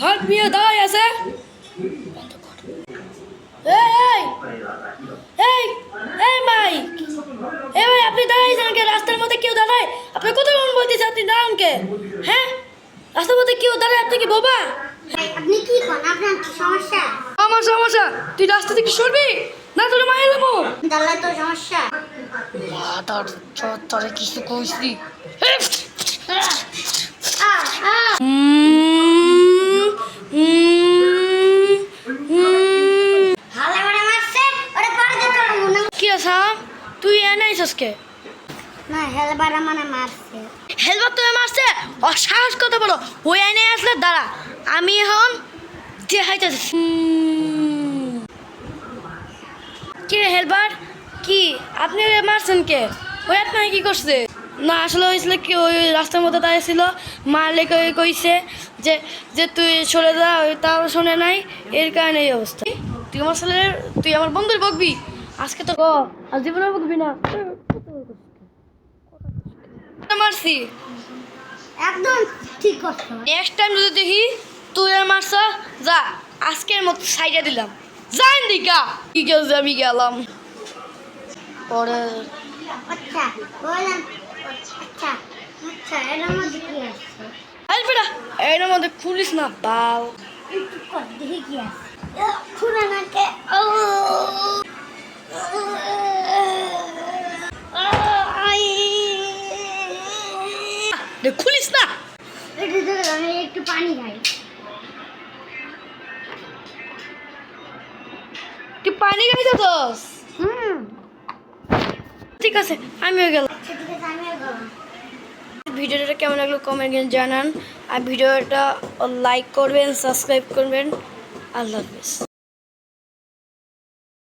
হাত নিয়ে দাঁড়ায় আছে। এই এই এই ভাই, এই ভাই আপনি দাঁড়াইছেন কে? রাস্তার মধ্যে কেউ দাঁড়ায়? আপনি কতক্ষণ বলতেছেন আপনি দাঁড়ান কে? হ্যাঁ, রাস্তার মধ্যে কেউ দাঁড়ায়, আপনি কি বোবা? আপনি কি কোন? আপনার কি সমস্যা? আমার সমস্যা? তুই রাস্তা থেকে সরবি না, তোর মায়ের দেবো। দাঁড়ালে তো সমস্যা। তোর কিছু কইছি। হালে মারে মারছে, ওরে পরে দেখো না। কি আছে? তুই এনে আইসস কে? না, হেলবার মানে মারছে। হেলবার তো মারছে, অসাহস কত বলো। ওই আইনে আসলে দাঁড়া, আমি এখন দেখাইতেছি। কি রে হেলবার, কি আপনি মারছেন কে? ওই আপনাকে কি করছে? না আসলে হয়েছিল কি, ওই রাস্তার মধ্যে দাঁড়িয়েছিল, মারলে কইছে যে যে তুই সরে যা, ওই তাও শোনে নাই, এর কারণে এই অবস্থা। তুই আমার ছেলে, তুই আমার বন্ধুর বকবি আজকে তো, আর জীবনে বকবি না। মারছি, একদম ঠিক করছো। নেক্সট টাইম যদি দেখি তুই আর মারছা, যা আজকের মতো সাইডে দিলাম, যাই দিকা। কি গেছে, আমি গেলাম পরে। আচ্ছা বললাম, আচ্ছা আচ্ছা, এর মধ্যে কি আছে? আরে বেটা, এর মধ্যে খুলিস না বাল। একটু কর দেখি কি আছে। খুলে নাকে। খুলিস না। একটু ধরে আমি একটু পানি খাই। তুই পানি খাইতে দোস? ঠিক আছে, আমিও গেলাম। ঠিক আছে, আমিও গেলাম। ভিডিওটা কেমন লাগলো কমেন্ট জানান, আর ভিডিওটা লাইক করবেন, সাবস্ক্রাইব করবেন। আল্লাহ হাফেজ।